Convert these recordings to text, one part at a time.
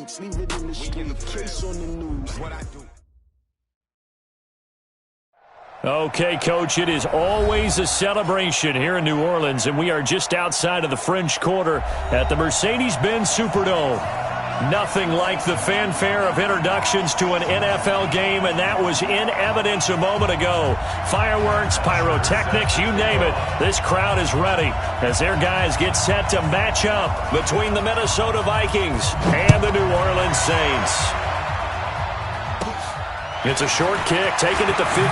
streets, leave it in the street. Case on the news. What I do. Okay, Coach, it is always a celebration here in New Orleans, and we are just outside of the French Quarter at the Mercedes-Benz Superdome. Nothing like the fanfare of introductions to an NFL game, and that was in evidence a moment ago. Fireworks, pyrotechnics, you name it. This crowd is ready as their guys get set to match up between the Minnesota Vikings and the New Orleans Saints. It's a short kick, taken at the 15.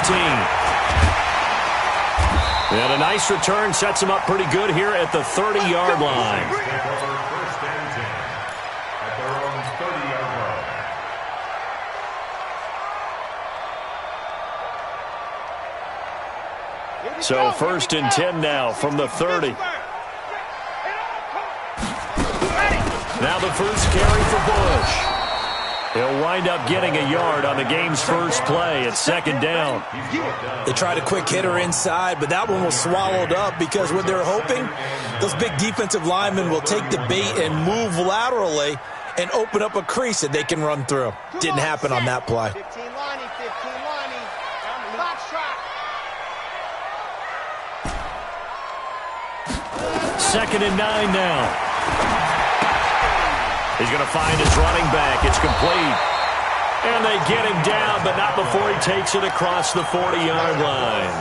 And a nice return sets them up pretty good here at the 30-yard line. So 1st and 10 now from the 30. Now the first carry for Bush. He'll wind up getting a yard on the game's first play at 2nd down. They tried a quick hitter inside, but that one was swallowed up because what they're hoping, those big defensive linemen will take the bait and move laterally and open up a crease that they can run through. Didn't happen on that play. 15 Lonnie. Box trot. 2nd and 9 now. He's going to find his running back. It's complete. And they get him down, but not before he takes it across the 40-yard line.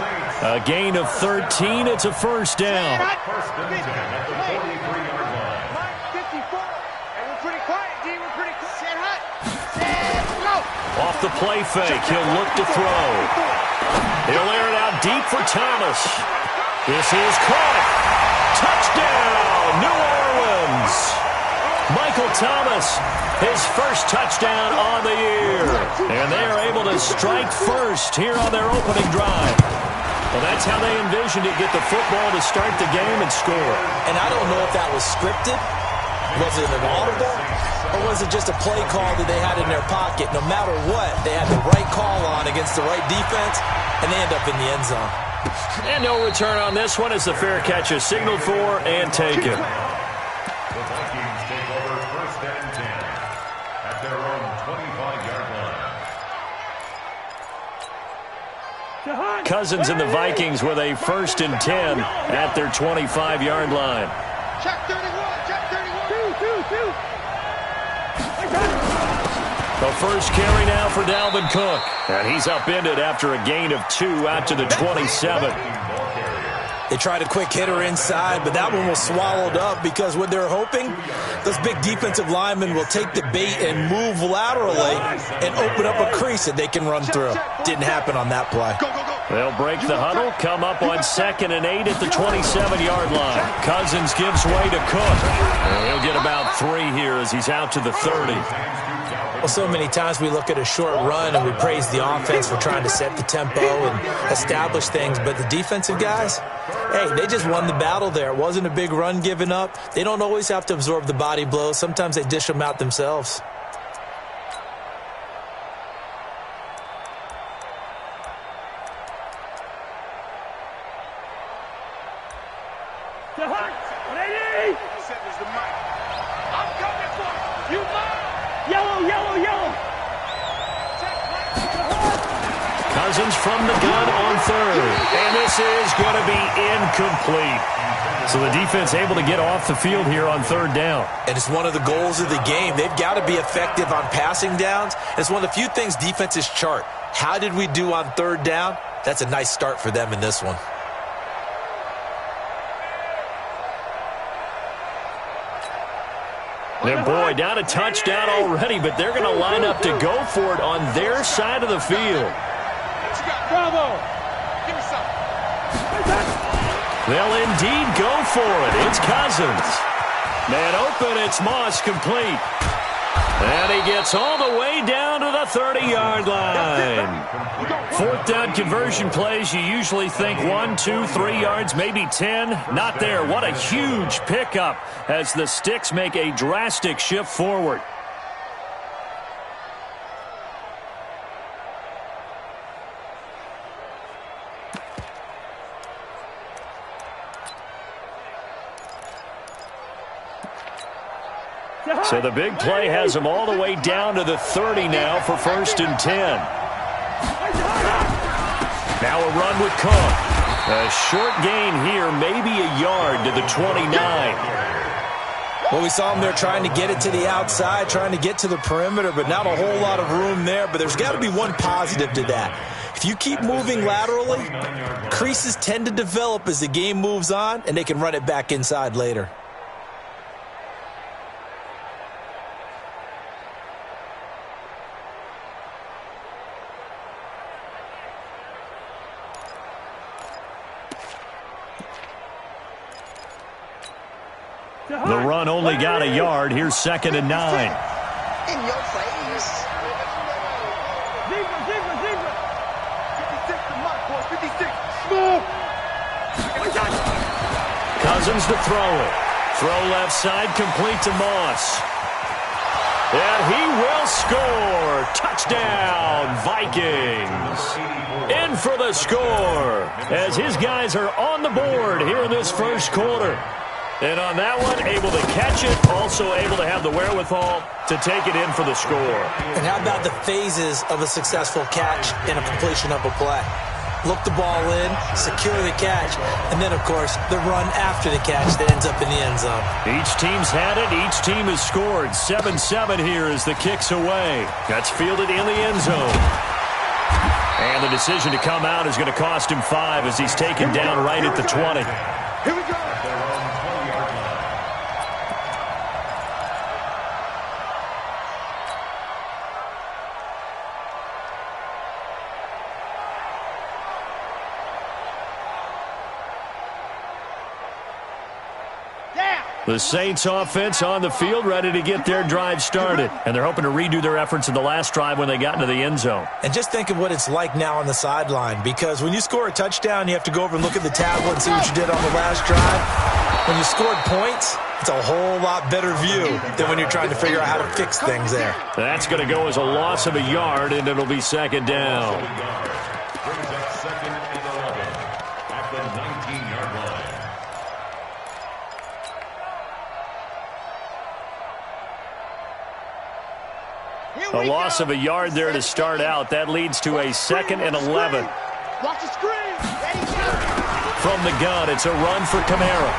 A gain of 13. It's a first down. First and 10 at the 43-yard line. 54. And we're pretty quiet, D. We're pretty quiet. Set hut. Set go. Off the play fake, he'll look to throw. He'll air it out deep for Thomas. This is caught. Touchdown, New Orleans. Michael Thomas, his first touchdown on the year. And they are able to strike first here on their opening drive. Well, that's how they envisioned it, get the football to start the game and score. And I don't know if that was scripted. Was it an audible? Or was it just a play call that they had in their pocket? No matter what, they had the right call on against the right defense, and they end up in the end zone. And no return on this one as the fair catch is signaled for and taken. The Vikings take over 1st and 10 at their own 25-yard line. Cousins and the Vikings with a 1st and 10 at their 25-yard line. Check 31. Check 31. 2. The first carry now for Dalvin Cook. And he's upended after a gain of 2 out to the 27. They tried a quick hitter inside, but that one was swallowed up because what they're hoping, those big defensive linemen will take the bait and move laterally and open up a crease that they can run through. Didn't happen on that play. They'll break the huddle, come up on 2nd and 8 at the 27-yard line. Cousins gives way to Cook. And he'll get about 3 here as he's out to the 30. Well, so many times we look at a short run and we praise the offense for trying to set the tempo and establish things, but the defensive guys, hey, they just won the battle there. It wasn't a big run given up. They don't always have to absorb the body blows. Sometimes they dish them out themselves. Cousins from the gun on 3rd. And this is going to be incomplete. So the defense able to get off the field here on 3rd down. And it's one of the goals of the game. They've got to be effective on passing downs. It's one of the few things defenses chart. How did we do on 3rd down? That's a nice start for them in this one. And boy, down a touchdown already, but they're going to line up to go for it on their side of the field. Bravo. Give me some. They'll indeed go for it. It's Cousins. Man open, it's Moss complete. And he gets all the way down to the 30-yard line. 4th down conversion plays, you usually think 1, 2, 3 yards, maybe 10. Not there. What a huge pickup as the Sticks make a drastic shift forward. So the big play has them all the way down to the 30 now for 1st and 10. Now a run with Cook. A short gain here, maybe a yard to the 29. Well, we saw them there trying to get it to the outside, trying to get to the perimeter, but not a whole lot of room there. But there's got to be one positive to that. If you keep moving laterally, creases tend to develop as the game moves on, and they can run it back inside later. The run only got a yard. Here's 2nd and 9. In your face. Zebra, zebra, zebra. 56 to Mike, boys. 56. Smooth. Cousins to throw it. Throw left side, complete to Moss. And he will score. Touchdown, Vikings. In for the score as his guys are on the board here in this first quarter. And on that one, able to catch it, also able to have the wherewithal to take it in for the score. And how about the phases of a successful catch and a completion of a play? Look the ball in, secure the catch, and then, of course, the run after the catch that ends up in the end zone. Each team's had it. Each team has scored. 7-7 here as the kick's away. That's fielded in the end zone. And the decision to come out is going to cost him 5 as he's taken down right at the 20. Here we go. The Saints offense on the field, ready to get their drive started. And they're hoping to redo their efforts in the last drive when they got into the end zone. And just think of what it's like now on the sideline, because when you score a touchdown, you have to go over and look at the tablet and see what you did on the last drive. When you scored points, it's a whole lot better view than when you're trying to figure out how to fix things there. That's going to go as a loss of a yard, and it'll be 2nd down. Brings up 2nd and 11 at the 19-yard line. A loss of a yard there to start out. That leads to a 2nd and 11. Watch the screen. Ready, go. From the gun, it's a run for Kamara.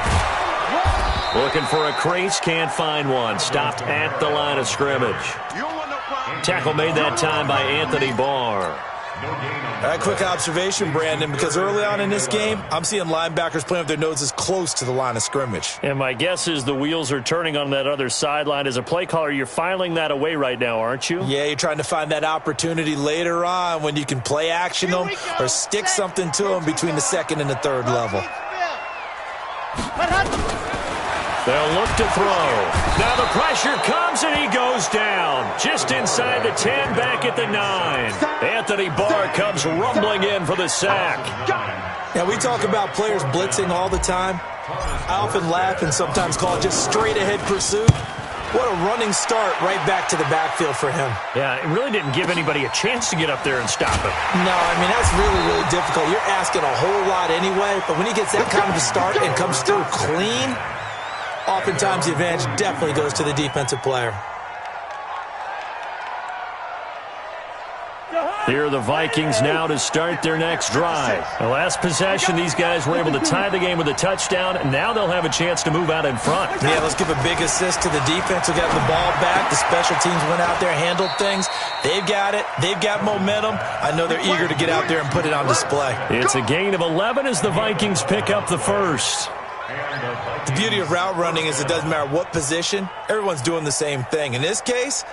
Looking for a crease, can't find one. Stopped at the line of scrimmage. You don't want no problem. Tackle made that time by Anthony Barr. All right, quick observation, Brandon, because early on in this game, I'm seeing linebackers playing with their noses close to the line of scrimmage. And my guess is the wheels are turning on that other sideline. As a play caller, you're filing that away right now, aren't you? Yeah, you're trying to find that opportunity later on when you can play action them or stick something to them between the 2nd and the 3rd level. They'll look to throw. Now the pressure comes and he goes down. Just inside the 10, back at the 9. Anthony Barr comes rumbling in for the sack. Now, we talk about players blitzing all the time. I often laugh and sometimes call it just straight-ahead pursuit. What a running start right back to the backfield for him. Yeah, it really didn't give anybody a chance to get up there and stop him. No, I mean, that's really, really difficult. You're asking a whole lot anyway, but when he gets that kind of a start and comes through clean, oftentimes the advantage definitely goes to the defensive player. Here are the Vikings now to start their next drive. The last possession, these guys were able to tie the game with a touchdown, and now they'll have a chance to move out in front. Yeah, let's give a big assist to the defense who got the ball back. The special teams went out there, handled things. They've got it. They've got momentum. I know they're eager to get out there and put it on display. It's a gain of 11 as the Vikings pick up the first. The beauty of route running is it doesn't matter what position. Everyone's doing the same thing. In this case,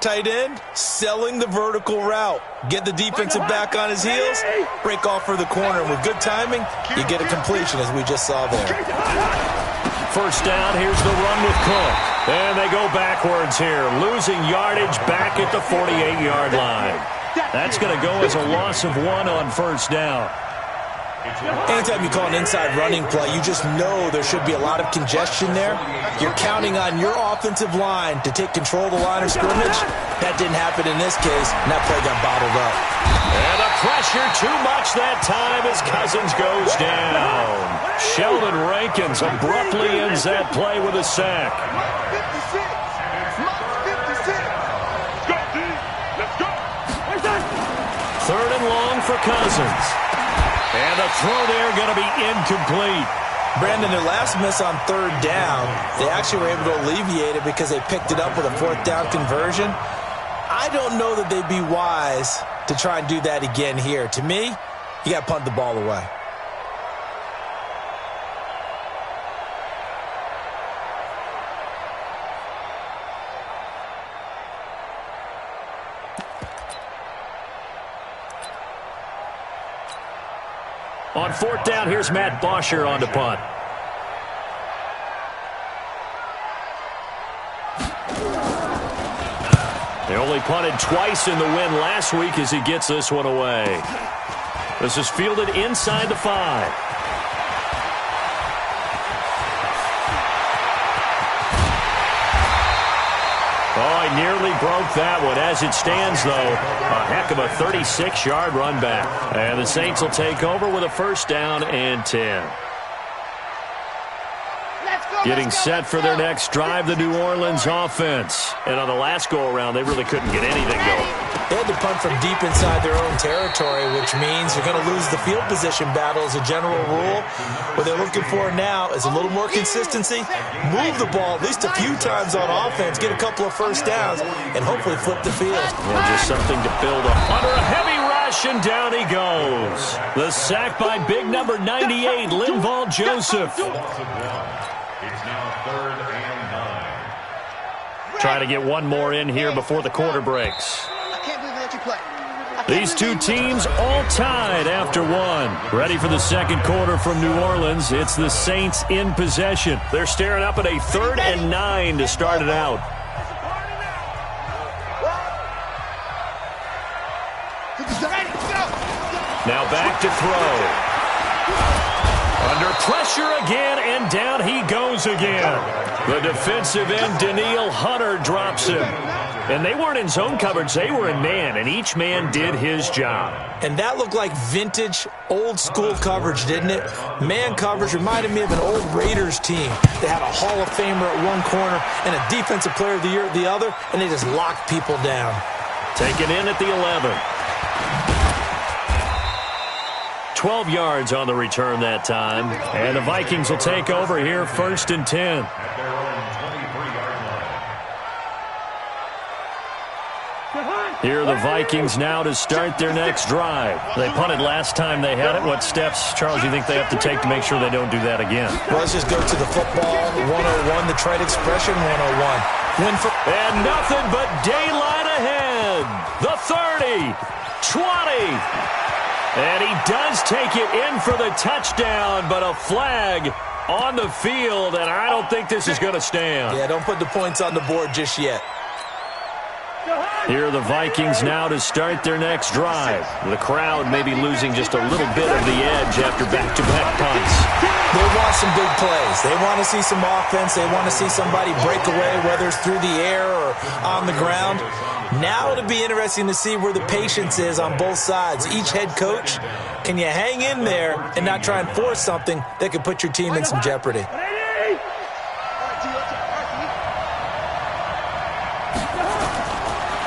tight end, selling the vertical route. Get the defensive back on his heels, break off for the corner. And with good timing, you get a completion, as we just saw there. First down, here's the run with Cook. And they go backwards here, losing yardage back at the 48-yard line. That's going to go as a loss of 1 on first down. Anytime you call an inside running play, you just know there should be a lot of congestion there. You're counting on your offensive line to take control of the line of scrimmage. That didn't happen in this case, and that play got bottled up. And the pressure too much that time as Cousins goes down. Sheldon Rankins abruptly ends that play with a sack. Third and long for Cousins. And the throw there going to be incomplete. Brandon, their last miss on third down, they actually were able to alleviate it because they picked it up with a fourth down conversion. I don't know that they'd be wise to try and do that again here. To me, you got to punt the ball away. On fourth down, here's Matt Bosher on the punt. They only punted twice in the win last week as he gets this one away. This is fielded inside the 5. Oh, he nearly broke that one. As it stands, though, a heck of a 36-yard run back. And the Saints will take over with a first down and 10. Getting set for their next drive, the New Orleans offense. And on the last go-around, they really couldn't get anything going. They had to punt from deep inside their own territory, which means you're going to lose the field position battle as a general rule. What they're looking for now is a little more consistency, move the ball at least a few times on offense, get a couple of first downs, and hopefully flip the field. Well, just something to build up. Under a heavy rush, and down he goes. The sack by big number 98, Linval Joseph. It's now 3rd and 9. Trying to get one more in here before the quarter breaks. I can't believe they let you play. These two teams all tied after one. Ready for the second quarter from New Orleans. It's the Saints in possession. They're staring up at a 3rd and 9 to start it out. Now back to throw. Under pressure again, and down he goes again. The defensive end, Danielle Hunter, drops him. And they weren't in zone coverage, they were in man, and each man did his job. And that looked like vintage, old-school coverage, didn't it? Man coverage reminded me of an old Raiders team. They had a Hall of Famer at one corner and a Defensive Player of the Year at the other, and they just locked people down. Taken in at the 11. 12 yards on the return that time. And the Vikings will take over here, 1st and 10. At their own 23-yard line. Here are the Vikings now to start their next drive. They punted last time they had it. What steps, Charles, you think they have to take to make sure they don't do that again? Well, let's just go to the football 101, the trade expression 101. Win for and nothing but daylight ahead. The 30, 20. And he does take it in for the touchdown, but a flag on the field, and I don't think this is going to stand. Yeah, don't put the points on the board just yet. Here are the Vikings now to start their next drive. The crowd may be losing just a little bit of the edge after back-to-back punts. They want some big plays. They want to see some offense. They want to see somebody break away, whether it's through the air or on the ground. Now it'll be interesting to see where the patience is on both sides. Each head coach, can you hang in there and not try and force something that could put your team in some jeopardy?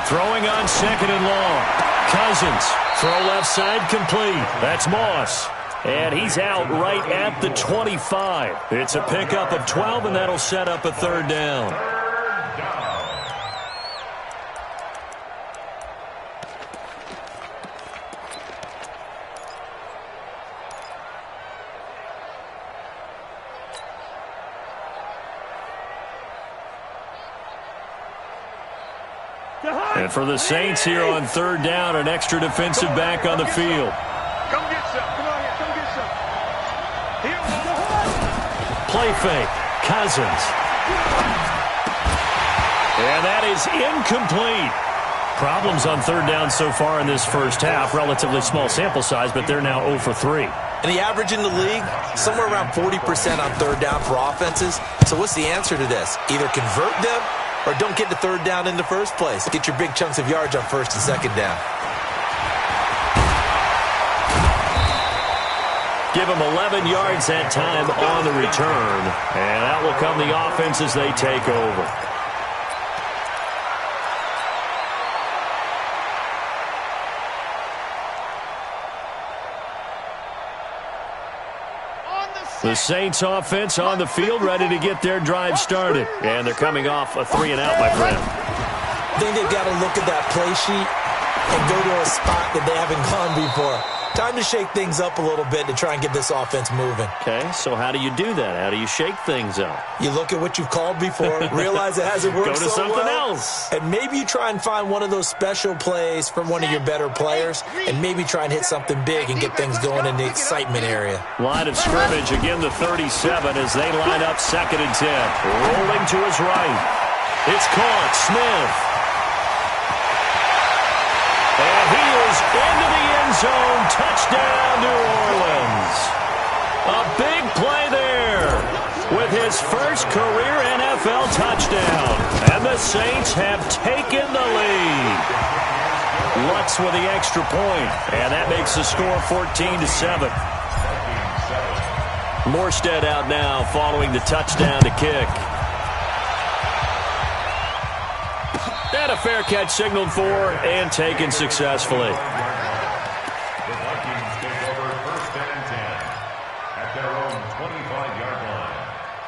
Throwing on 2nd and long. Cousins. Throw left side complete. That's Moss. And he's out right at the 25. It's a pickup of 12, and that'll set up a 3rd down. And for the Saints here on 3rd down, an extra defensive back on the field. Come get some. Come on here. Come get some. Here. Play fake. Cousins. And that is incomplete. Problems on 3rd down so far in this first half. Relatively small sample size, but they're now 0 for 3. And the average in the league, somewhere around 40% on 3rd down for offenses. So what's the answer to this? Either convert them or don't get to 3rd down in the first place. Get your big chunks of yards on 1st and 2nd down. Give them 11 yards that time on the return. And out will come the offense as they take over. The Saints offense on the field, ready to get their drive started. And they're coming off a 3-and-out, my friend. I think they've got to look at that play sheet and go to a spot that they haven't gone before. Time to shake things up a little bit to try and get this offense moving. Okay, so how do you do that? How do you shake things up? You look at what you've called before, realize it hasn't worked Go to so something well, else. and maybe you try and find one of those special plays from one of your better players, and maybe try and hit something big and get things going in the excitement area. Line of scrimmage, again the 37 as they line up 2nd and 10. Rolling to his right. It's caught. Smith. And he is into the end zone. Touchdown, New Orleans. A big play there with his first career NFL touchdown. And the Saints have taken the lead. Lutz with the extra point. And that makes the score 14-7. Morstead out now following the touchdown to kick. And a fair catch signaled for and taken successfully. The Vikings take over 1st and 10 at their own 25-yard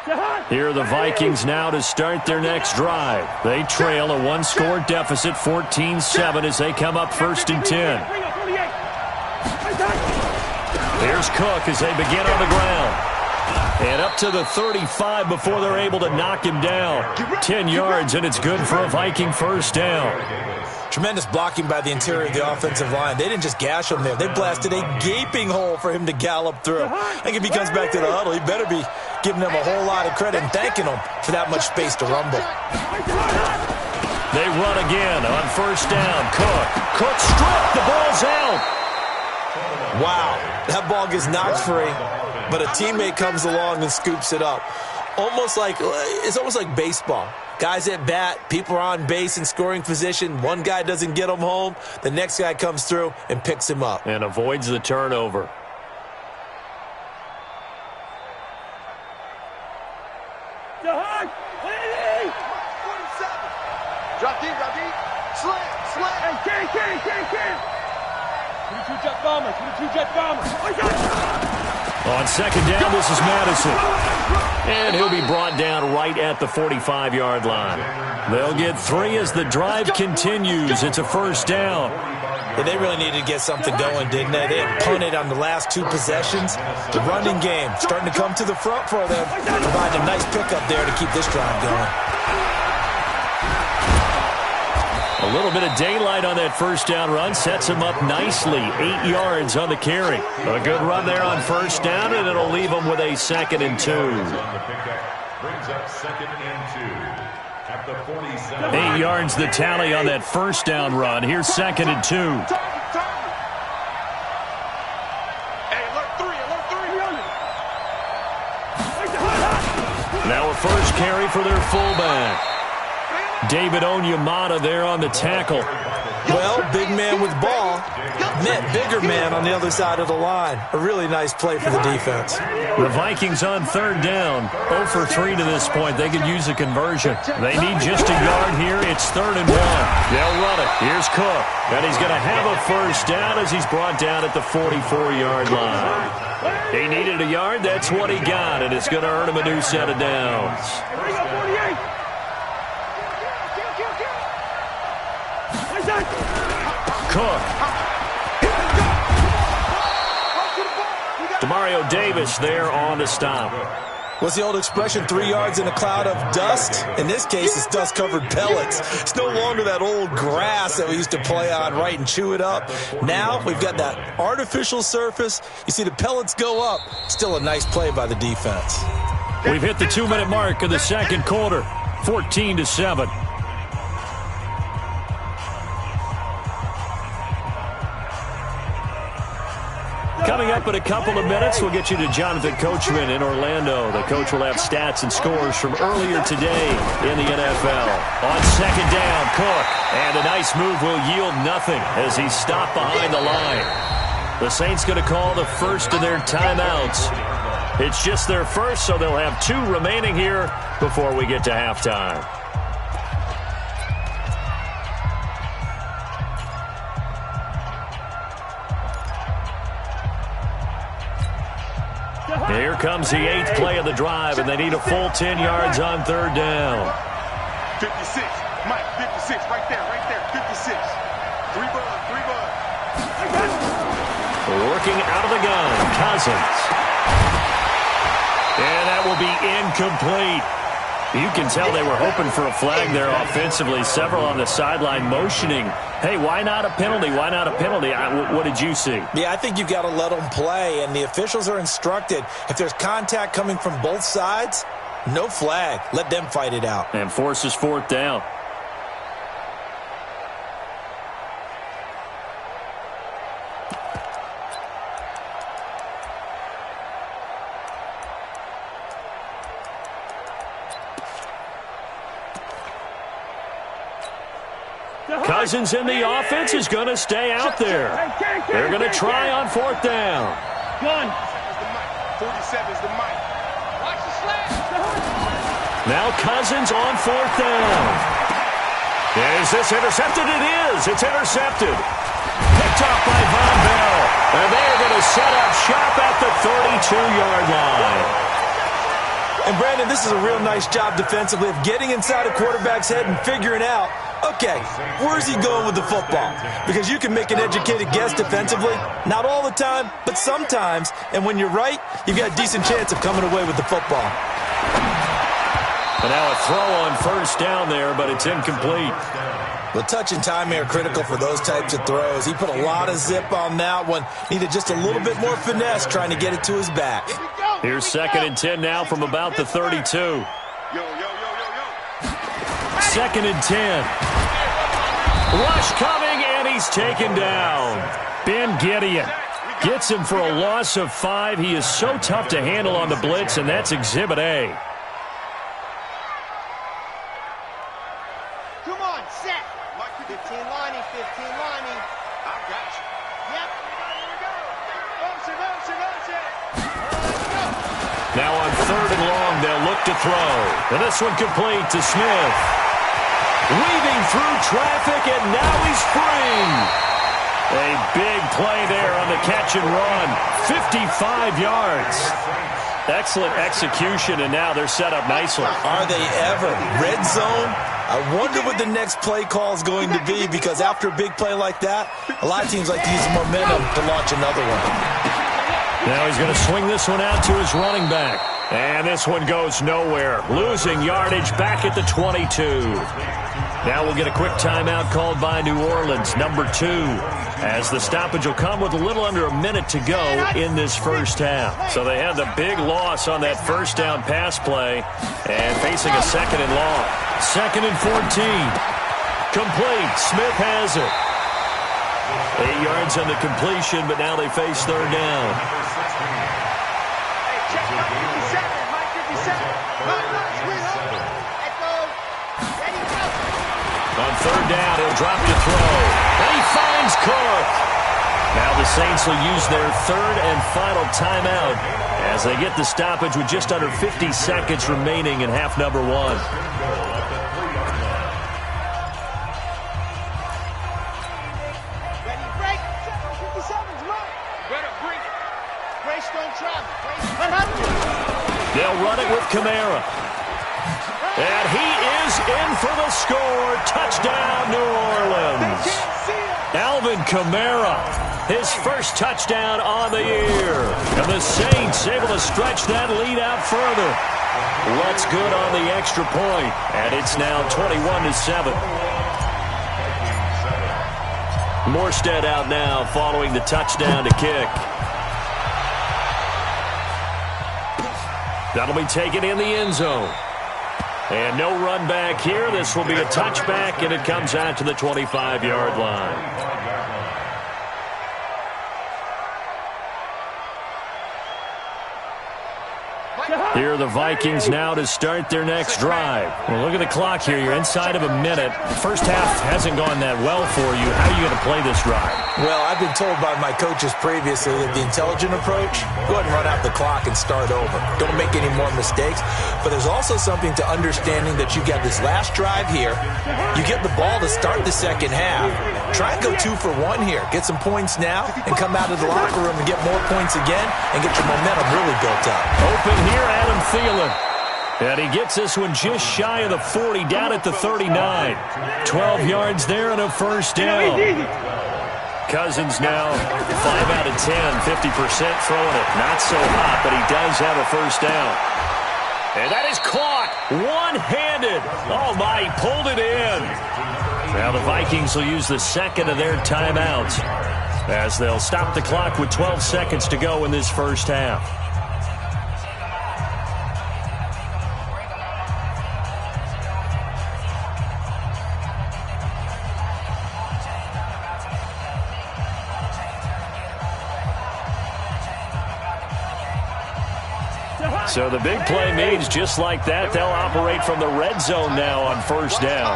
line. Here are the Vikings now to start their next drive. They trail a one-score deficit, 14-7, as they come up 1st and 10. Here's Cook as they begin on the ground. And up to the 35 before they're able to knock him down. 10 yards, and it's good for a Viking first down. Tremendous blocking by the interior of the offensive line. They didn't just gash him there. They blasted a gaping hole for him to gallop through. I think if he comes back to the huddle, he better be giving them a whole lot of credit and thanking them for that much space to rumble. They run again on 1st down. Cook stripped. The ball's out. Wow, that ball gets knocked free, but a teammate comes along and scoops it up. It's almost like baseball. Guys at bat, people are on base in scoring position. One guy doesn't get him home. The next guy comes through and picks him up. And avoids the turnover. Drop deep, slant. Hey, King. 22 jet bombers. On 2nd down, this is Madison. And he'll be brought down right at the 45-yard line. They'll get 3 as the drive continues. It's a 1st down. Yeah, they really needed to get something going, didn't they? They had punted on the last 2 possessions. The running game starting to come to the front for them, providing a nice pickup there to keep this drive going. A little bit of daylight on that 1st down run sets him up nicely. 8 yards on the carry. A good run there on 1st down, and it'll leave him with a 2nd and 2. Brings up 2nd and 2 at the 47. 8 yards the tally on that 1st down run. Here's 2nd and 2. Now a first carry for their fullback. David Onyemata there on the tackle. Well, big man with ball met bigger man on the other side of the line. A really nice play for the defense. The Vikings on 3rd down. 0 for 3 to this point. They could use a conversion. They need just a yard here. It's 3rd and 1. They'll run it. Here's Cook. And he's going to have a 1st down as he's brought down at the 44-yard line. He needed a yard. That's what he got. And it's going to earn him a new set of downs. Cook. Demario Davis there on the stop. What's the old expression, 3 yards in a cloud of dust? In this case, it's dust-covered pellets. It's no longer that old grass that we used to play on, right, and chew it up. Now we've got that artificial surface. You see the pellets go up. Still a nice play by the defense. We've hit the 2-minute mark of the 2nd quarter, 14-7. Coming up in a couple of minutes, we'll get you to Jonathan Coachman in Orlando. The coach will have stats and scores from earlier today in the NFL. On 2nd down, Cook. And a nice move will yield nothing as he's stopped behind the line. The Saints going to call the first of their timeouts. It's just their first, so they'll have 2 remaining here before we get to halftime. Here comes the 8th play of the drive, and they need a full 10 yards on 3rd down. 56, Mike, 56, right there, 56. 3 buds. Working out of the gun, Cousins. And that will be incomplete. You can tell they were hoping for a flag there offensively. Several on the sideline motioning, hey, why not a penalty? Why not a penalty? What did you see? Yeah, I think you've got to let them play, and the officials are instructed, if there's contact coming from both sides, no flag. Let them fight it out. And forces 4th down. Cousins in the offense is going to stay out there. They're going to try on 4th down. 47 is the mic. Watch the slash. Now Cousins on 4th down. Is this intercepted? It is. It's intercepted. Picked off by Von Bell. And they're going to set up shop at the 32-yard line. And, Brandon, this is a real nice job defensively of getting inside a quarterback's head and figuring out, okay, where's he going with the football? Because you can make an educated guess defensively. Not all the time, but sometimes. And when you're right, you've got a decent chance of coming away with the football. And now a throw on 1st down there, but it's incomplete. Well, touch and timing are critical for those types of throws. He put a lot of zip on that one. Needed just a little bit more finesse trying to get it to his back. Here's 2nd and 10 now from about the 32. 2nd and 10. Rush coming, and he's taken down. Ben Gideon gets him for a loss of 5. He is so tough to handle on the blitz, and that's Exhibit A. Come on, set. 15 lining, 15 lining. I got you. Yep. Here we go. Motion. Now on 3rd and long, they'll look to throw. And this one complete to Smith. Weaving through traffic, and now he's free. A big play there on the catch and run. 55 yards. Excellent execution, and now they're set up nicely. Are they ever? Red zone? I wonder what the next play call is going to be, because after a big play like that, a lot of teams like to use momentum to launch another one. Now he's going to swing this one out to his running back. And this one goes nowhere. Losing yardage back at the 22. Now we'll get a quick timeout called by New Orleans, number 2, as the stoppage will come with a little under a minute to go in this 1st half. So they had the big loss on that 1st down pass play and facing a 2nd and long. 2nd and 14. Complete. Smith has it. 8 yards on the completion, but now they face 3rd down. Hey, check Mike 57. Mike 57. Run, squeeze up. Echo. Ready, go. On 3rd down, he'll drop to throw. And he finds Cook. Now the Saints will use their 3rd and final timeout as they get the stoppage with just under 50 seconds remaining in half number 1. Ready, break. 57's Mike. Better bring it. Grace don't travel. They'll run it with Kamara. And he is in for the score. Touchdown, New Orleans. Alvin Kamara, his first touchdown on the year. And the Saints able to stretch that lead out further. What's good on the extra point? And it's now 21-7. Morstead out now following the touchdown to kick. That'll be taken in the end zone. And no run back here. This will be a touchback, and it comes out to the 25-yard line. Here are the Vikings now to start their next drive. Well, look at the clock here. You're inside of a minute. First half hasn't gone that well for you. How are you going to play this drive? Well, I've been told by my coaches previously that the intelligent approach, go ahead and run out the clock and start over. Don't make any more mistakes. But there's also something to understanding that you get this last drive here. You get the ball to start the second half. Try and go 2 for 1 here. Get some points now and come out of the locker room and get more points again and get your momentum really built up. Open here, Adam Thielen. And he gets this one just shy of the 40, down at the 39. 12 yards there and a first down. Cousins now 5 out of 10, 50% throwing it. Not so hot, but he does have a first down. And that is caught one-handed. Oh, my, he pulled it in. Now the Vikings will use the second of their timeouts as they'll stop the clock with 12 seconds to go in this first half. So the big play means just like that, they'll operate from the red zone now on first down.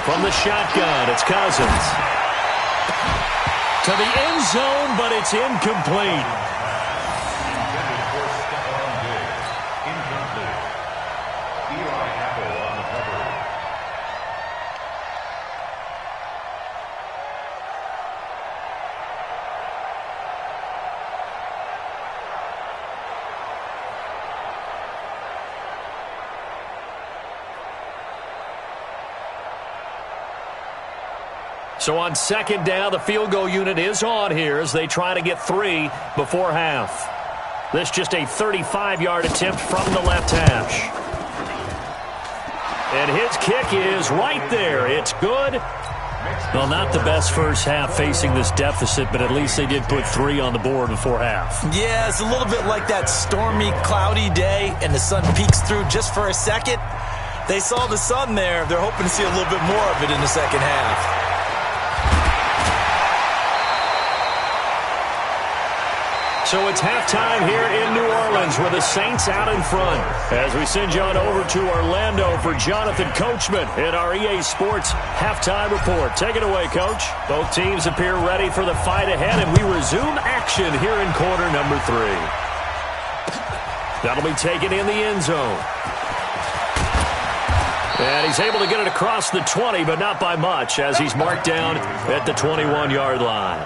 From the shotgun, it's Cousins. To the end zone, but it's incomplete. So on second down, the field goal unit is on here as they try to get 3 before half. This just a 35-yard attempt from the left hash. And his kick is right there. It's good. Well, not the best first half facing this deficit, but at least they did put 3 on the board before half. Yeah, it's a little bit like that stormy, cloudy day, and the sun peeks through just for a second. They saw the sun there. They're hoping to see a little bit more of it in the second half. So it's halftime here in New Orleans with the Saints out in front. As we send you on over to Orlando for Jonathan Coachman in our EA Sports Halftime Report. Take it away, Coach. Both teams appear ready for the fight ahead, and we resume action here in quarter number 3. That'll be taken in the end zone. And he's able to get it across the 20, but not by much, as he's marked down at the 21-yard line.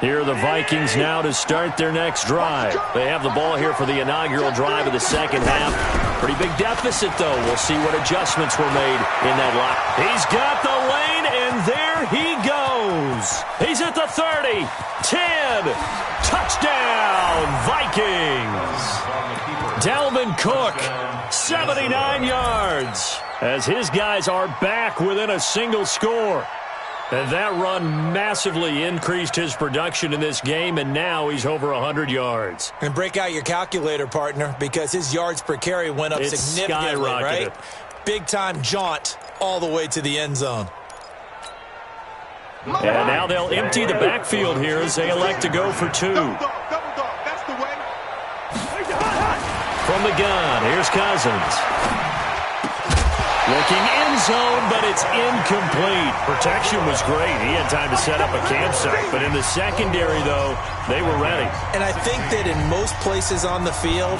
Here are the Vikings now to start their next drive. They have the ball here for the inaugural drive of the second half. Pretty big deficit, though. We'll see what adjustments were made in that lock. He's got the lane, and there he goes. He's at the 30, 10, touchdown, Vikings. Dalvin Cook, 79 yards, as his guys are back within a single score. And that run massively increased his production in this game, and now he's over 100 yards. And break out your calculator, partner, because his yards per carry went up significantly, right? Big-time jaunt all the way to the end zone. And now they'll empty the backfield here as they elect to go for 2. That's the way. From the gun, here's Cousins. Looking end zone, but it's incomplete. Protection was great. He had time to set up a campsite. But in the secondary, though, they were ready. And I think that in most places on the field,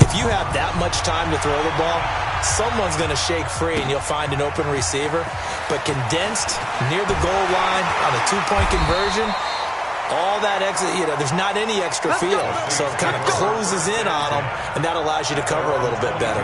if you have that much time to throw the ball, someone's going to shake free and you'll find an open receiver. But condensed near the goal line on a 2-point conversion, all that extra, there's not any extra field. So it kind of closes in on them, and that allows you to cover a little bit better.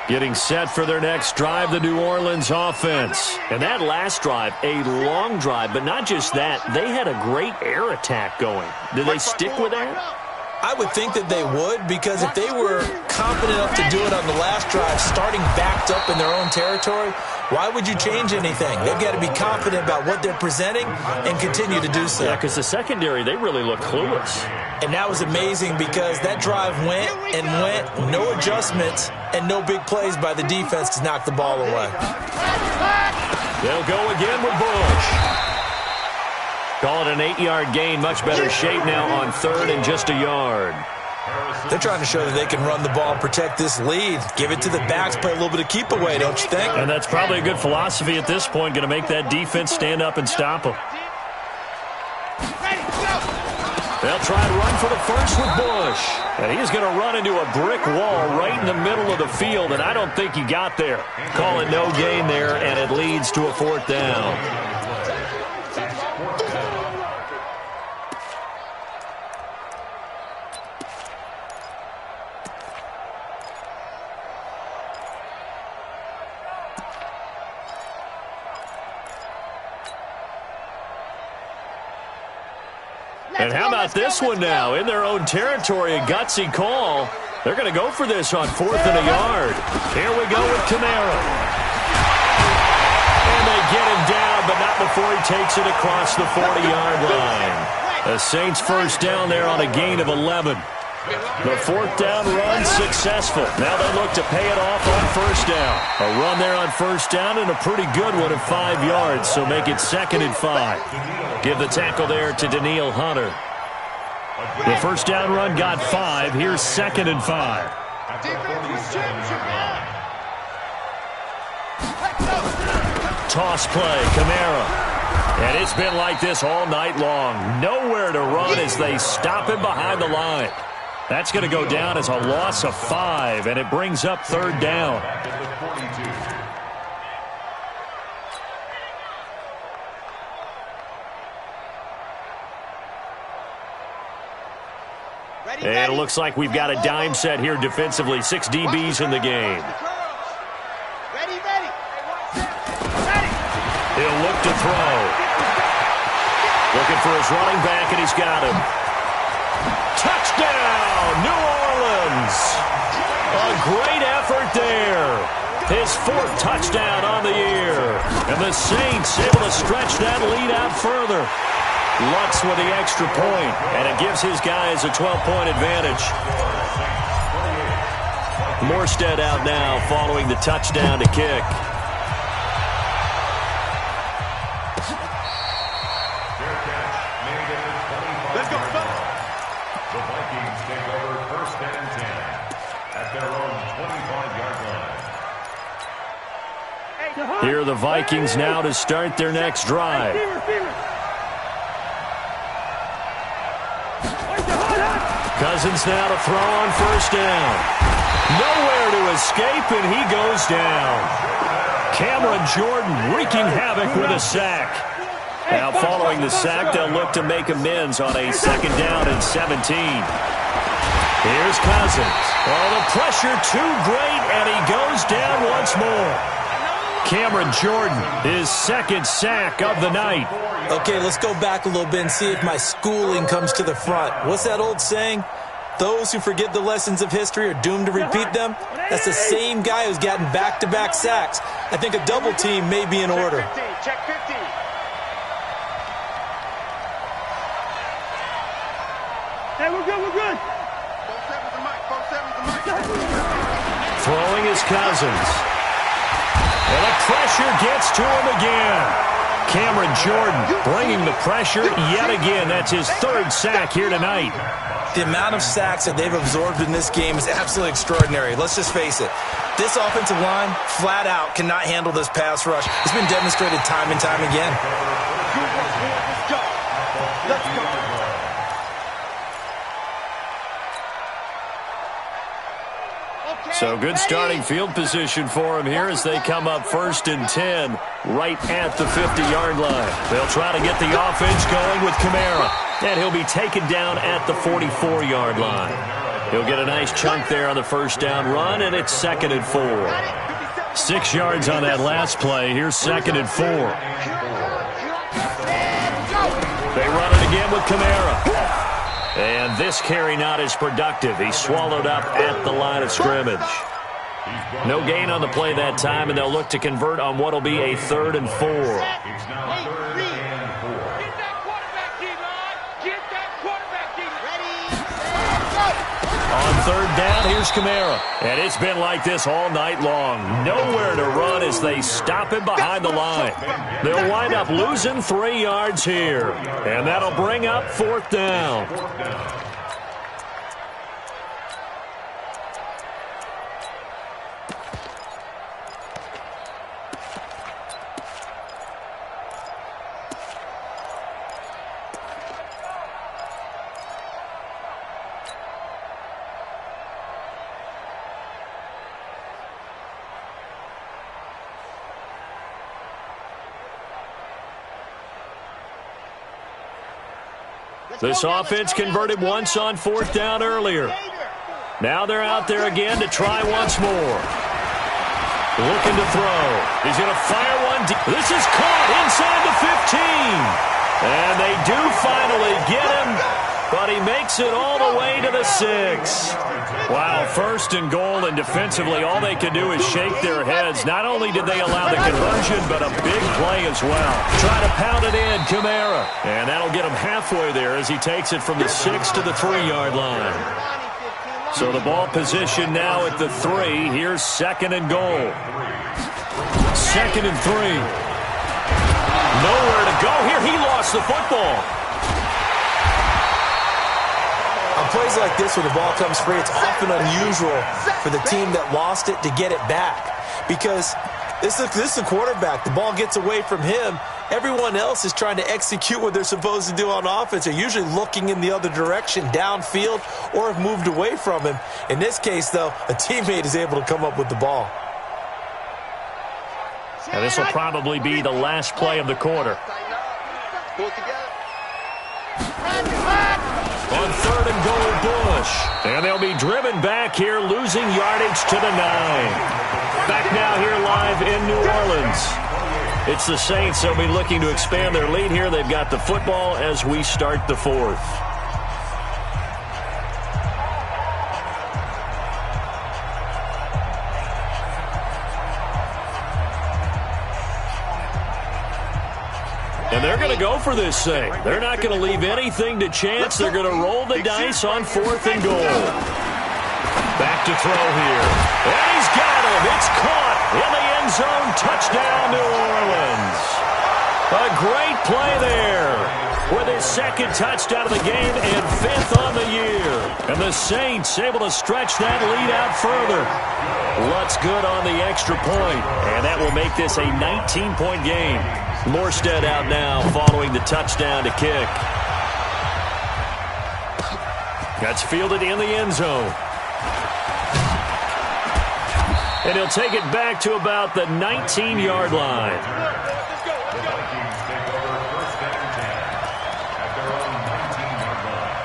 Getting set for their next drive, the New Orleans offense. And that last drive, a long drive, but not just that. They had a great air attack going. Did they stick with that? I would think that they would, because if they were confident enough to do it on the last drive, starting backed up in their own territory, Why would you change anything? They've got to be confident about what they're presenting and continue to do so. Yeah, because the secondary, they really look clueless. And that was amazing because that drive went and went, no adjustments, and no big plays by the defense to knock the ball away. They'll go again with Bush. Call it an 8-yard gain. Much better shape now on 3rd and just a yard. They're trying to show that they can run the ball and protect this lead. Give it to the backs, play a little bit of keep away, don't you think? And that's probably a good philosophy at this point, going to make that defense stand up and stop them. They'll try and run for the first with Bush. And he's going to run into a brick wall right in the middle of the field, and I don't think he got there. Call it no gain there, and it leads to a 4th down. And how about this one now? In their own territory, a gutsy call. They're going to go for this on 4th and a yard. Here we go with Camara. And they get him down, but not before he takes it across the 40-yard line. The Saints first down there on a gain of 11. The 4th down run successful. Now they look to pay it off on 1st down. A run there on 1st down and a pretty good one of 5 yards, so make it 2nd and 5. Give the tackle there to Daniil Hunter. The 1st down run got 5. Here's 2nd and 5. Toss play, Camara. And it's been like this all night long. Nowhere to run as they stop him behind the line. That's going to go down as a loss of 5, and it brings up 3rd down. And it looks like we've got a dime set here defensively. 6 DBs in the game. He'll look to throw. Looking for his running back, and he's got him. Touchdown, New Orleans. A great effort there. His 4th touchdown on the year. And the Saints able to stretch that lead out further. Lutz with the extra point, and it gives his guys a 12-point advantage. Morstead out now following the touchdown to kick. Let's go. The Vikings take over 1st and 10 at their own 25-yard line. Here are the Vikings now to start their next drive. Cousins now to throw on 1st down. Nowhere to escape, and he goes down. Cameron Jordan wreaking havoc with a sack. Now following the sack, they'll look to make amends on a 2nd down and 17. Here's Cousins. Oh, the pressure too great, and he goes down once more. Cameron Jordan, his 2nd sack of the night. Okay, let's go back a little bit and see if my schooling comes to the front. What's that old saying? Those who forget the lessons of history are doomed to repeat them. That's the same guy who's gotten back-to-back sacks. I think a double team may be in order. Check 50. Hey, we're good, we're good. Throwing is Cousins. And the pressure gets to him again. Cameron Jordan bringing the pressure yet again. That's his 3rd sack here tonight. The amount of sacks that they've absorbed in this game is absolutely extraordinary. Let's just face it. This offensive line, flat out, cannot handle this pass rush. It's been demonstrated time and time again. Let's go. Let's go. So good starting field position for him here as they come up 1st and 10 right at the 50-yard line. They'll try to get the offense going with Camara, and he'll be taken down at the 44-yard line. He'll get a nice chunk there on the 1st down run, and it's 2nd and 4. 6 yards on that last play. Here's 2nd and 4. They run it again with Camara. And this carry not as productive. He's swallowed up at the line of scrimmage. No gain on the play that time, and they'll look to convert on what will be a 3rd and 4. It's now 3rd and 4. Get that quarterback, D-line. Get that quarterback, D-line. Ready, go. On 3rd down, here's Kamara. And it's been like this all night long. Nowhere to run as they stop him behind the line. They'll wind up losing 3 yards here. And that'll bring up 4th down. This offense converted once on 4th down earlier. Now they're out there again to try once more. Looking to throw. He's going to fire one. This is caught inside the 15. And they do finally get him, but he makes it all the way to the 6. Wow, 1st and goal, and defensively all they can do is shake their heads. Not only did they allow the conversion, but a big play as well. Try to pound it in, Kamara. And that'll get him halfway there as he takes it from the 6 to the 3-yard line. So the ball position now at the 3. Here's 2nd and goal. 2nd and 3. Nowhere to go here. He lost the football. On plays like this where the ball comes free, it's often unusual for the team that lost it to get it back. Because this is the quarterback. The ball gets away from him. Everyone else is trying to execute what they're supposed to do on offense. They're usually looking in the other direction, downfield, or have moved away from him. In this case, though, a teammate is able to come up with the ball. And this will probably be the last play of the quarter. Pull it together. On 3rd and goal, Bush. And they'll be driven back here, losing yardage to the 9. Back now here live in New Orleans. It's the Saints. They'll be looking to expand their lead here. They've got the football as we start the 4th. And they're going to go for this thing. They're not going to leave anything to chance. They're going to roll the dice on 4th and goal. Back to throw here. And he's got him. It's caught in the end zone. Touchdown, New Orleans. A great play there with his 2nd touchdown of the game and 5th on the year. And the Saints able to stretch that lead out further. Lutz good on the extra point, and that will make this a 19-point game. Morstead out now following the touchdown to kick. That's fielded in the end zone. And he'll take it back to about the 19-yard line. The Vikings take over 1st and 10 at their own 19-yard line.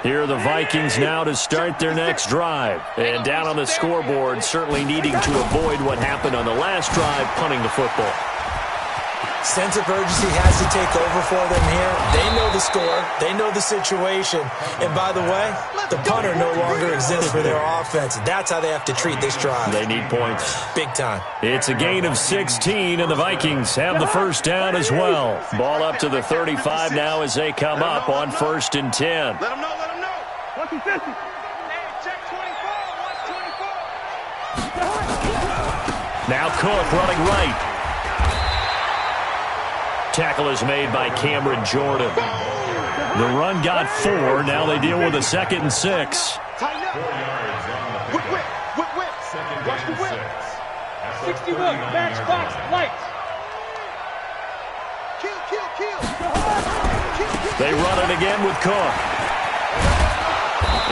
Here are the Vikings now to start their next drive. And down on the scoreboard, certainly needing to avoid what happened on the last drive, punting the football. Sense of urgency has to take over for them here. They know the score. They know the situation. And by the way, the punter no longer exists for their offense. That's how they have to treat this drive. They need points. Big time. It's a gain of 16, and the Vikings have the 1st down as well. Ball up to the 35 now as they come up on 1st and 10. Let him know, let him know. 150. Hey, check 24, 124. Now Cook running right. Tackle is made by Cameron Jordan. The run got 4. Now they deal with a 2nd and 6. Tighten up. 4 yards on the Whip, pickup. whip, whip, whip. 2nd Watch the and whip. 6. At the 61, 39-yard matchbox, line. lights. Kill, kill, kill. They run it again with Cook.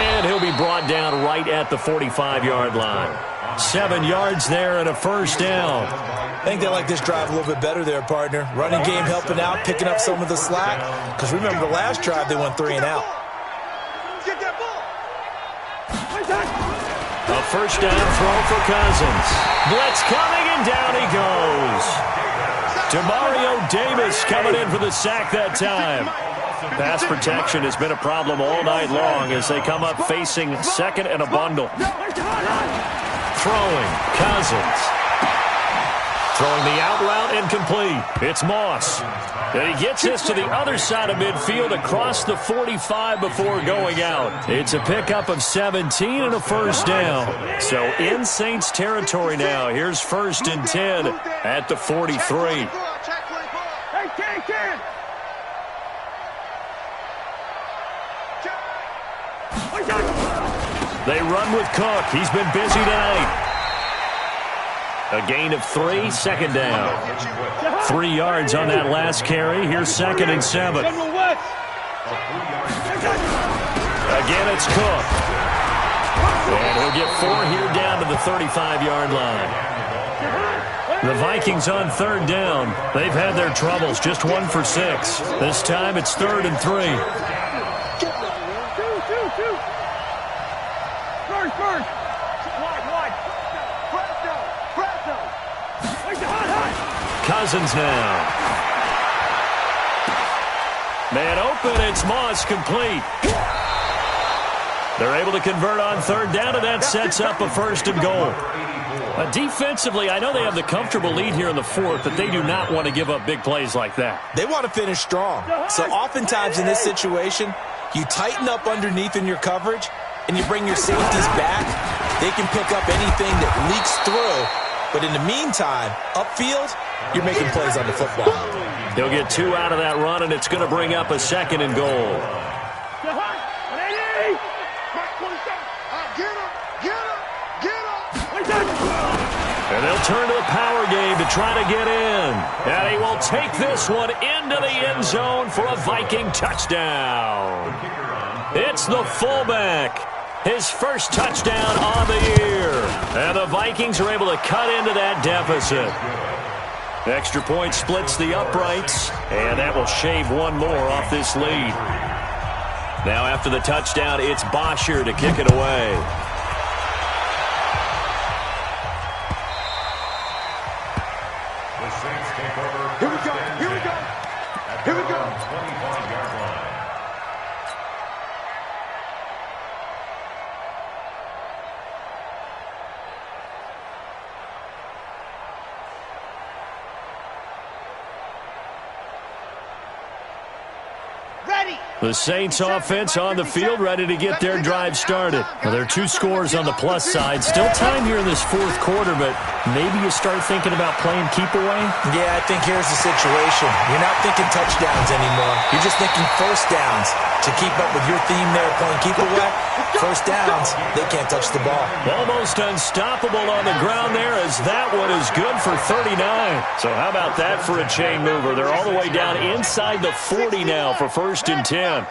And he'll be brought down right at the 45-yard line. 7 yards there and a 1st down. I think they like this drive a little bit better there, partner. Running game helping out, picking up some of the slack. Because remember the last drive, they went 3 and out. Get that ball. A 1st down throw for Cousins. Blitz coming, and down he goes. Demario Davis coming in for the sack that time. Pass protection has been a problem all night long as they come up facing second and a bundle. Throwing, Cousins. Throwing the out route incomplete. It's Moss. And he gets this to the other side of midfield across the 45 before going out. It's a pickup of 17 and a first down. So in Saints territory now. Here's 1st and 10 at the 43. They run with Cook. He's been busy tonight. A gain of 3, second down. 3 yards on that last carry. Here's 2nd and 7. Again, it's Cook. And he'll get 4 here down to the 35-yard line. The Vikings on 3rd down. They've had their troubles. Just 1 for 6. This time it's 3rd and 3. Cousins now. Man open, it's Moss, complete. They're able to convert on 3rd down, and that sets up a 1st and goal. Defensively, I know they have the comfortable lead here in the 4th, but they do not want to give up big plays like that. They want to finish strong. So oftentimes in this situation, you tighten up underneath in your coverage, and you bring your safeties back. They can pick up anything that leaks through. But in the meantime, upfield, you're making plays on the football. He'll get 2 out of that run, and it's going to bring up a 2nd and goal. And they'll turn to the power game to try to get in. And he will take this one into the end zone for a Viking touchdown. It's the fullback. His first touchdown on the year. And the Vikings are able to cut into that deficit. Extra point splits the uprights, and that will shave 1 more off this lead. Now after the touchdown, it's Bosher to kick it away. The Saints take over. Here we go. Here we go. Here we go. 25-yard line. The Saints offense on the field, ready to get their drive started. Well, there are 2 scores on the plus side. Still time here in this 4th quarter, but maybe you start thinking about playing keep away? Yeah, I think here's the situation. You're not thinking touchdowns anymore. You're just thinking first downs. To keep up with your theme there, playing keep away, first downs, they can't touch the ball. Almost unstoppable on the ground there, as that one is good for 39. So how about that for a chain mover? They're all the way down inside the 40 now for 1st and 10.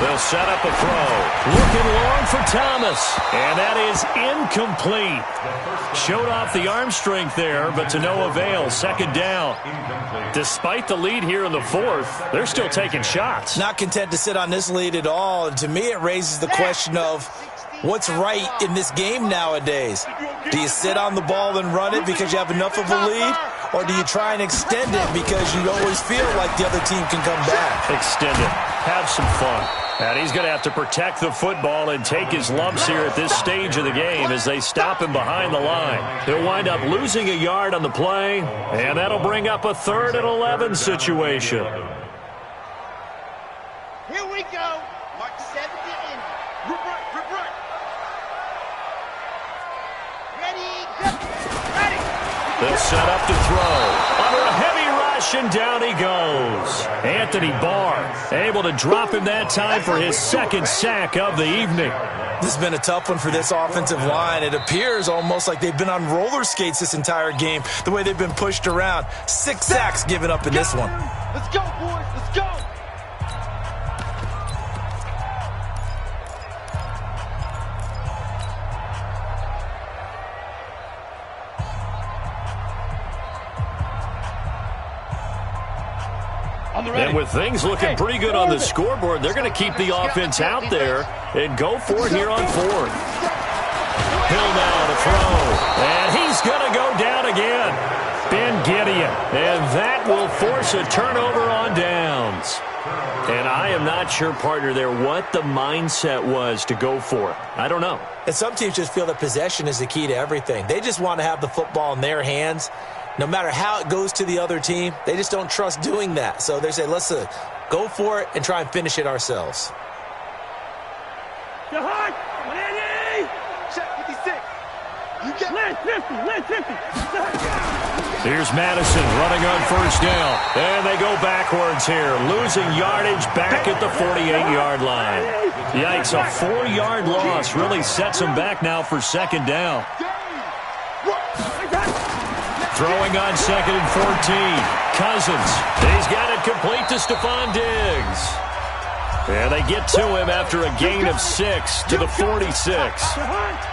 They'll set up a throw. Looking long for Thomas. And that is incomplete. Showed off the arm strength there, but to no avail. 2nd down. Despite the lead here in the 4th, they're still taking shots. Not content to sit on this lead at all. And to me, it raises the question of what's right in this game nowadays. Do you sit on the ball and run it because you have enough of a lead? Or do you try and extend it because you always feel like the other team can come back? Extend it. Have some fun. And he's going to have to protect the football and take his lumps here at this stage of the game as they stop him behind the line. He'll wind up losing a yard on the play, and that'll bring up a 3rd and 11 situation. Here we go. Mark 7 to end. Rip right. Ready, go. Ready. They'll set up to throw. Under a heavy rush, and down he goes. Anthony Barr able to drop him that time for his 2nd sack of the evening. This has been a tough one for this offensive line. It appears almost like they've been on roller skates this entire game, the way they've been pushed around. 6 sacks given up in this one. Let's go, boys. Let's go. And with things looking pretty good on the scoreboard, they're going to keep the offense out there and go for it here on 4th. Hill now to throw. And he's going to go down again. Ben Gideon. And that will force a turnover on downs. And I am not sure, partner, there what the mindset was to go for it. I don't know. And some teams just feel that possession is the key to everything. They just want to have the football in their hands. No matter how it goes to the other team, they just don't trust doing that. So they say, let's go for it and try and finish it ourselves. Here's Madison running on first down. And they go backwards here, losing yardage back at the 48-yard line. Yikes, a 4-yard loss really sets them back now for second down. Throwing on 2nd and 14. Cousins. He's got it complete to Stephon Diggs. And they get to him after a gain of 6 to the 46.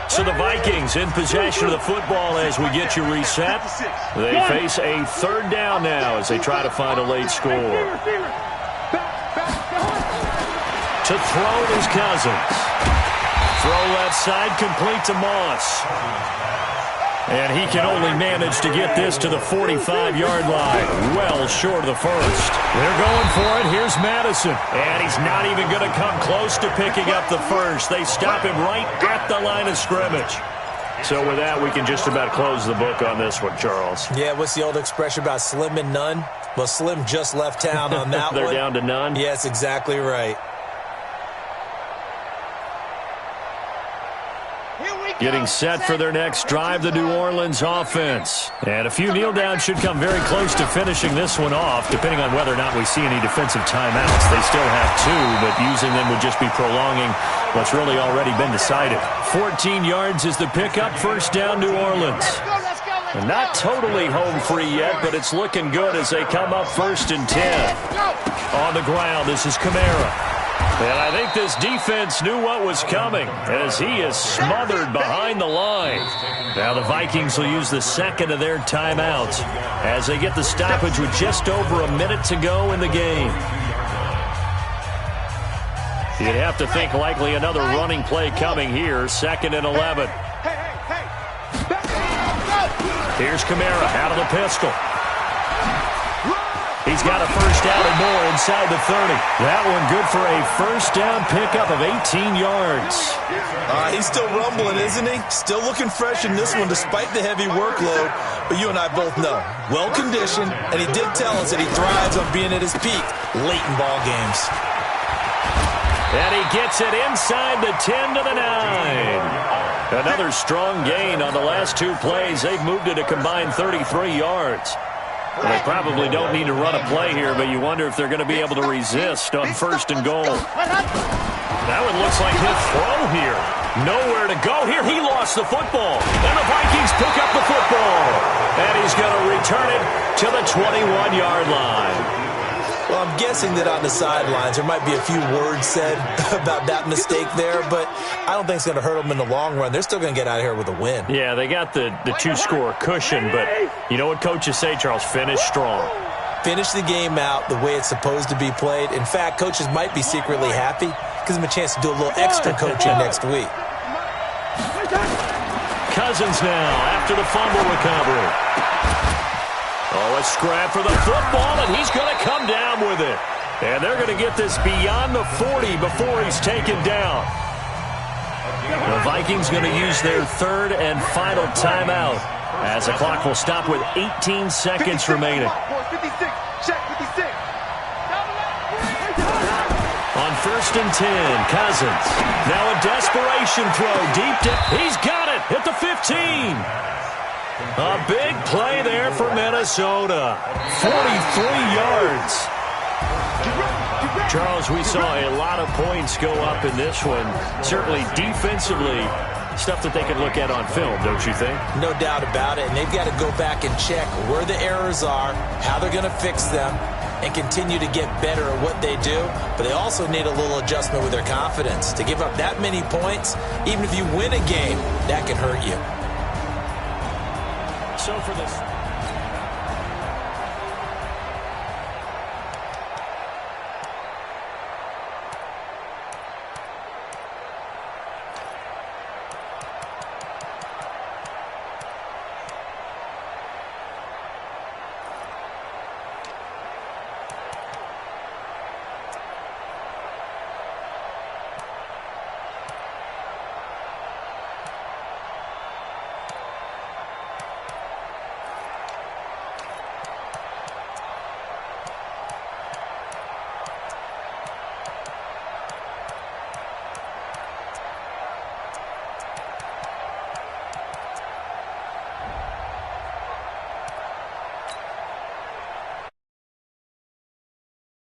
So the Vikings in possession of the football as we get you reset. They face a 3rd down now as they try to find a late score. To throw is Cousins. Throw left side complete to Moss. And he can only manage to get this to the 45-yard line. Well short of the first. They're going for it. Here's Madison. And he's not even going to come close to picking up the first. They stop him right at the line of scrimmage. So with that, we can just about close the book on this one, Charles. Yeah, what's the old expression about slim and none? Well, Slim just left town on that They're one. down to none? Yes, exactly right. Getting set for their next drive, the New Orleans offense. And a few kneel downs should come very close to finishing this one off, depending on whether or not we see any defensive timeouts. They still have 2, but using them would just be prolonging what's really already been decided. 14 yards is the pickup, first down, New Orleans. And not totally home free yet, but it's looking good as they come up 1st and 10. On the ground, this is Kamara. And I think this defense knew what was coming as he is smothered behind the line. Now the Vikings will use the 2nd of their timeouts as they get the stoppage with just over a minute to go in the game. You'd have to think likely another running play coming here, 2nd and 11. Here's Kamara out of the pistol. He's got a first down and more inside the 30. That one good for a first down pickup of 18 yards. He's still rumbling, isn't he? Still looking fresh in this one despite the heavy workload. But you and I both know, well-conditioned, and he did tell us that he thrives on being at his peak late in ball games. And he gets it inside the 10 to the 9. Another strong gain on the last 2 plays. They've moved it a combined 33 yards. Well, they probably don't need to run a play here, but you wonder if they're going to be able to resist on 1st and goal. That one looks like he'll throw here. Nowhere to go here. He lost the football. And the Vikings pick up the football. And he's going to return it to the 21-yard line. Well, I'm guessing that on the sidelines there might be a few words said about that mistake there, but I don't think it's going to hurt them in the long run. They're still going to get out of here with a win. Yeah, they got the 2-score cushion, but you know what coaches say, Charles? Finish strong. Finish the game out the way it's supposed to be played. In fact, coaches might be secretly happy. Gives them a chance to do a little extra coaching next week. Cousins now after the fumble recovery. Oh, a scrap for the football, and he's going to come down with it. And they're going to get this beyond the 40 before he's taken down. The Vikings going to use their 3rd and final timeout as the clock will stop with 18 seconds remaining. On 1st and 10, Cousins. Now a desperation throw deep down. He's got it at the 15. A big play there for Minnesota. 43 yards. Charles, we saw a lot of points go up in this one. Certainly defensively, stuff that they can look at on film, don't you think? No doubt about it. And they've got to go back and check where the errors are, how they're going to fix them, and continue to get better at what they do. But they also need a little adjustment with their confidence. To give up that many points, even if you win a game, that can hurt you. So for this